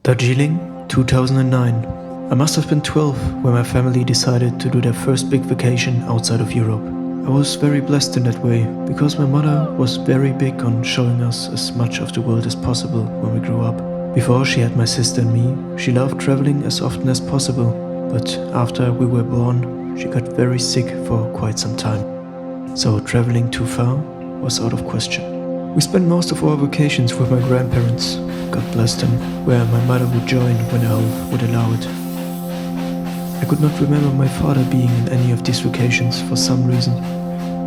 Darjeeling, 2009. I must have been 12 when my family decided to do their first big vacation outside of Europe. I was very blessed in that way because my mother was very big on showing us as much of the world as possible when we grew up. Before she had my sister and me, she loved traveling as often as possible, but after we were born, she got very sick for quite some time. So traveling too far was out of question. We spent most of our vacations with my grandparents, God bless them, where my mother would join when her health would allow it. I could not remember my father being in any of these vacations for some reason.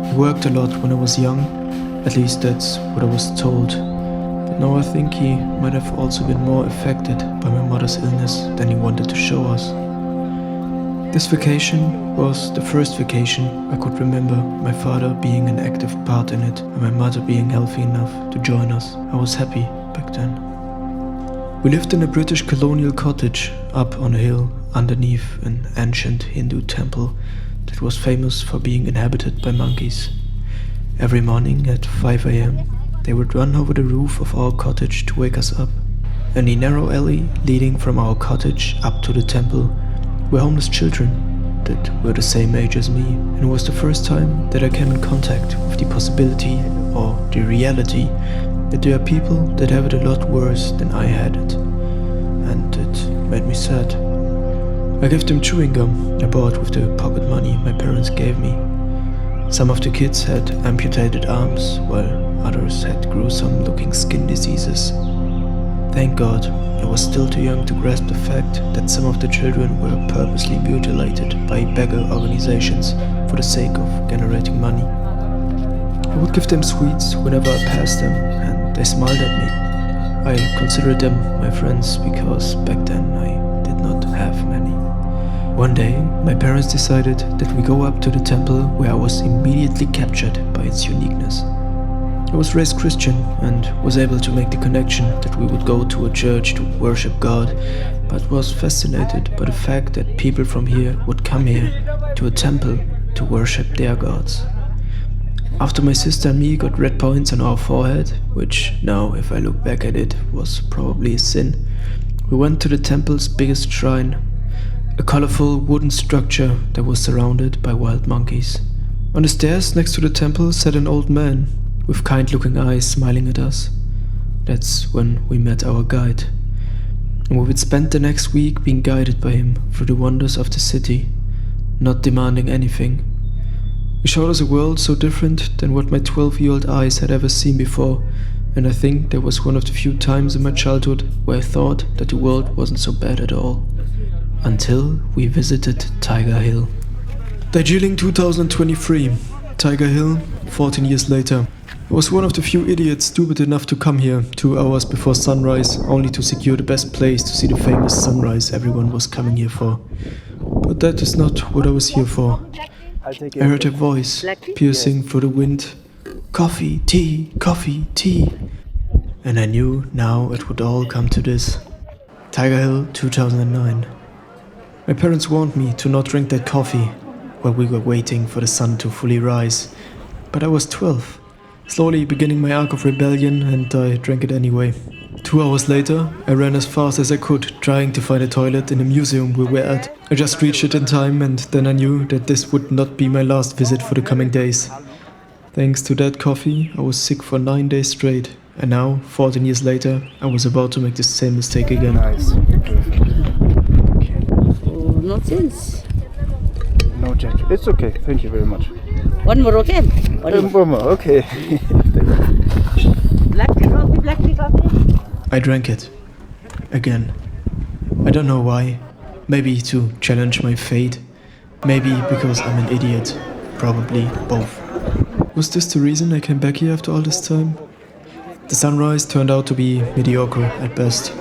He worked a lot when I was young, at least that's what I was told. But now I think he might have also been more affected by my mother's illness than he wanted to show us. This vacation was the first vacation I could remember my father being an active part in it and my mother being healthy enough to join us. I was happy back then. We lived in a British colonial cottage up on a hill underneath an ancient Hindu temple that was famous for being inhabited by monkeys. Every morning at 5 a.m. they would run over the roof of our cottage to wake us up. In the narrow alley leading from our cottage up to the temple were homeless children that were the same age as me, and it was the first time that I came in contact with the possibility or the reality that there are people that have it a lot worse than I had it, and it made me sad. I gave them chewing gum I bought with the pocket money my parents gave me. Some of the kids had amputated arms, while others had gruesome looking skin diseases. Thank God I was still too young to grasp the fact that some of the children were purposely mutilated by beggar organizations for the sake of generating money. I would give them sweets whenever I passed them, and they smiled at me. I considered them my friends because back then I did not have many. One day, my parents decided that we go up to the temple where I was immediately captured by its uniqueness. I was raised Christian and was able to make the connection that we would go to a church to worship God, but was fascinated by the fact that people from here would come here to a temple to worship their gods. After my sister and me got red points on our forehead, which now if I look back at it was probably a sin, we went to the temple's biggest shrine, a colorful wooden structure that was surrounded by wild monkeys. On the stairs next to the temple sat an old man with kind-looking eyes smiling at us. That's when we met our guide, and we would spend the next week being guided by him through the wonders of the city, not demanding anything. He showed us a world so different than what my 12-year-old eyes had ever seen before, and I think that was one of the few times in my childhood where I thought that the world wasn't so bad at all. Until we visited Tiger Hill. Darjeeling 2023. Tiger Hill, 14 years later. I was one of the few idiots stupid enough to come here 2 hours before sunrise, only to secure the best place to see the famous sunrise everyone was coming here for. But that is not what I was here for. I heard a voice piercing through the wind. Coffee, tea, tea. And I knew now it would all come to this. Tiger Hill 2009. My parents warned me to not drink that coffee while we were waiting for the sun to fully rise. But I was 12. Slowly beginning my arc of rebellion, and I drank it anyway. 2 hours later, I ran as fast as I could, trying to find a toilet in the museum we were at. I just reached it in time, and then I knew that this would not be my last visit for the coming days. Thanks to that coffee, I was sick for 9 days straight, and now, 14 years later, I was about to make the same mistake again. Nice. Oh, not since. No change. It's okay. Thank you very much. One more, okay? One more. Okay. Black tea coffee. I drank it. Again. I don't know why. Maybe to challenge my fate. Maybe because I'm an idiot. Probably both. Was this the reason I came back here after all this time? The sunrise turned out to be mediocre at best.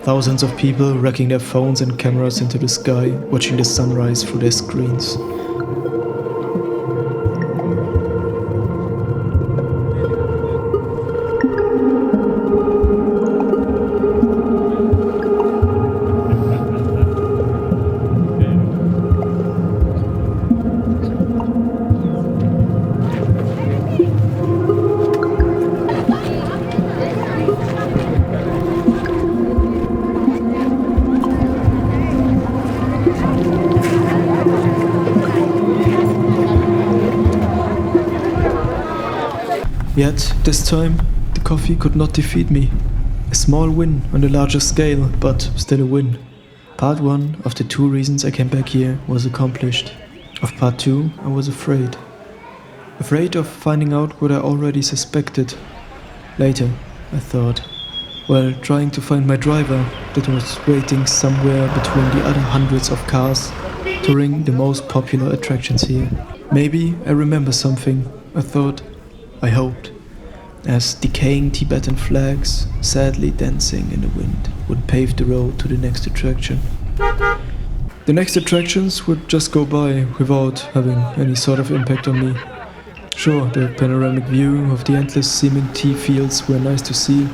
Thousands of people racking their phones and cameras into the sky, watching the sunrise through their screens. Yet, this time, the coffee could not defeat me. A small win on a larger scale, but still a win. Part 1 of the 2 reasons I came back here was accomplished. Of part 2, I was afraid. Afraid of finding out what I already suspected. Later, I thought, while trying to find my driver that was waiting somewhere between the other hundreds of cars touring the most popular attractions here. Maybe I remember something, I thought, I hoped, as decaying Tibetan flags sadly dancing in the wind would pave the road to the next attraction. The next attractions would just go by without having any sort of impact on me. Sure, the panoramic view of the endless seeming tea fields were nice to see,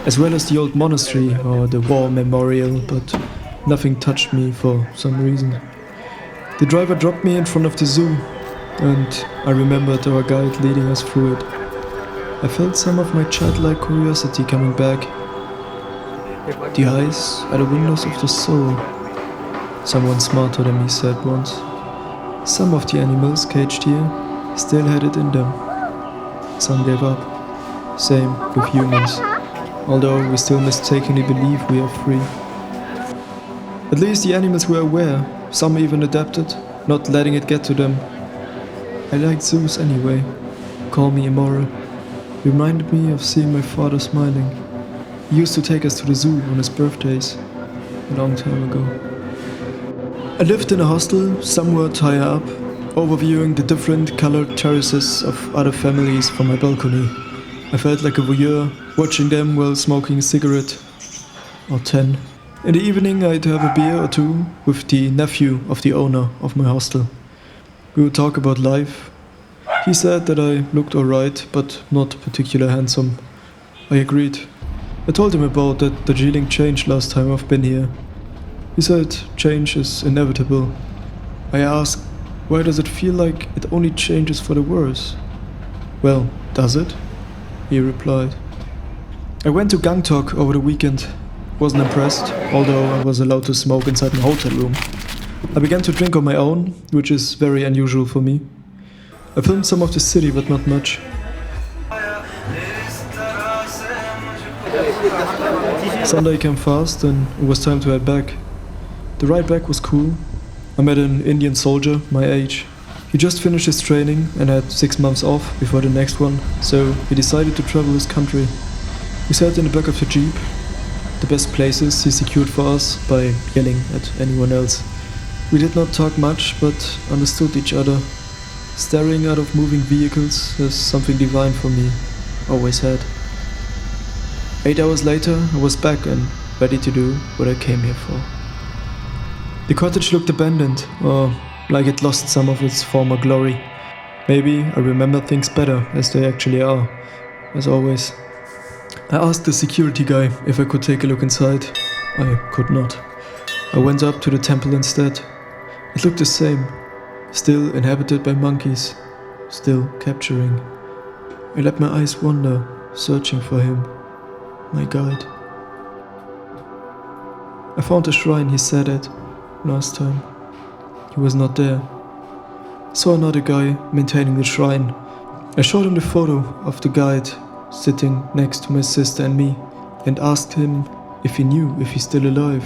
as well as the old monastery or the war memorial, but nothing touched me for some reason. The driver dropped me in front of the zoo, and I remembered our guide leading us through it. I felt some of my childlike curiosity coming back. The eyes are the windows of the soul, someone smarter than me said once. Some of the animals caged here still had it in them. Some gave up. Same with humans, although we still mistakenly believe we are free. At least the animals were aware, some even adapted, not letting it get to them. I liked zoos anyway. Call me immoral. Reminded me of seeing my father smiling. He used to take us to the zoo on his birthdays, a long time ago. I lived in a hostel somewhat higher up, overviewing the different colored terraces of other families from my balcony. I felt like a voyeur, watching them while smoking a cigarette. Or 10. In the evening I'd have a beer or two with the nephew of the owner of my hostel. We would talk about life. He said that I looked alright, but not particularly handsome. I agreed. I told him about that Darjeeling changed last time I've been here. He said change is inevitable. I asked, why does it feel like it only changes for the worse? Well, does it? He replied. I went to Gangtok over the weekend. Wasn't impressed, although I was allowed to smoke inside my hotel room. I began to drink on my own, which is very unusual for me. I filmed some of the city, but not much. Sunday came fast and it was time to head back. The ride back was cool. I met an Indian soldier my age. He just finished his training and had 6 months off before the next one, so he decided to travel his country. We sat in the back of the jeep, the best places he secured for us by yelling at anyone else. We did not talk much, but understood each other. Staring out of moving vehicles is something divine for me, always had. 8 hours later, I was back and ready to do what I came here for. The cottage looked abandoned, or like it lost some of its former glory. Maybe I remember things better as they actually are, as always. I asked the security guy if I could take a look inside. I could not. I went up to the temple instead. It looked the same, still inhabited by monkeys, still capturing. I let my eyes wander, searching for him, my guide. I found a shrine he sat at last time. He was not there. Saw another guy maintaining the shrine. I showed him the photo of the guide sitting next to my sister and me, and asked him if he knew if he's still alive.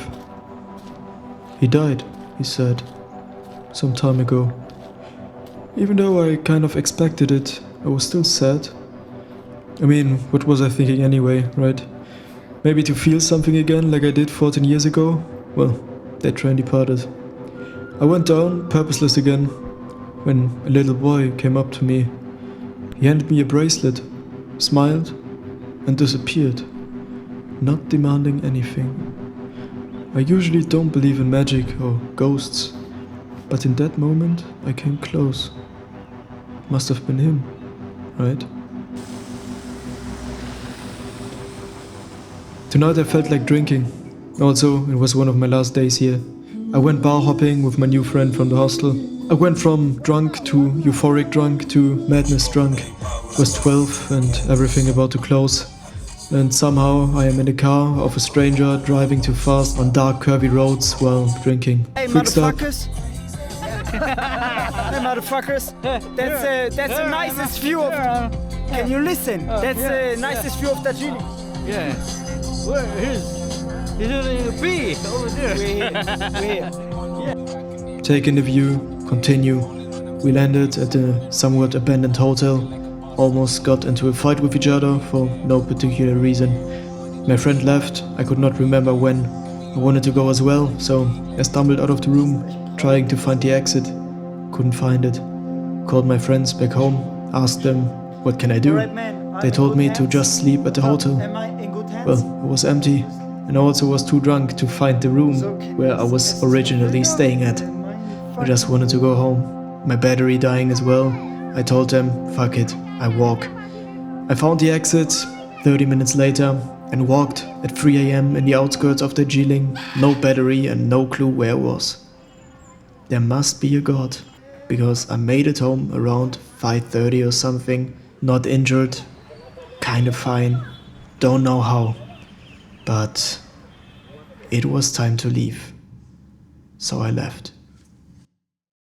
He died, he said, some time ago. Even though I kind of expected it, I was still sad. I mean, what was I thinking anyway, right? Maybe to feel something again like I did 14 years ago? Well, that train departed. I went down, purposeless again, when a little boy came up to me. He handed me a bracelet, smiled, and disappeared, not demanding anything. I usually don't believe in magic or ghosts, but in that moment I came close. Must have been him, right? Tonight I felt like drinking. Also, it was one of my last days here. I went bar hopping with my new friend from the hostel. I went from drunk to euphoric drunk to madness drunk. It was 12 and everything about to close. And somehow I am in the car of a stranger driving too fast on dark curvy roads while drinking. Hey, Fixed up. motherfuckers! Hey, motherfuckers! That's the nicest view of Can you listen? That's the nicest view of Darjeeling. Yeah. Where is? He's in a bee over there. Taking the view, continue. We landed at a somewhat abandoned hotel. Almost got into a fight with each other for no particular reason. My friend left, I could not remember when. I wanted to go as well, so I stumbled out of the room, trying to find the exit. Couldn't find it. Called my friends back home, asked them, what can I do? They told me to just sleep at the hotel. Am I in good hands? Well, it was empty, and I also was too drunk to find the room where I was originally staying at. I just wanted to go home. My battery dying as well. I told them, fuck it, I walk. I found the exit 30 minutes later and walked at 3 AM in the outskirts of Darjeeling, no battery and no clue where I was. There must be a God, because I made it home around 5:30 or something, not injured, kinda fine, don't know how, but it was time to leave, so I left.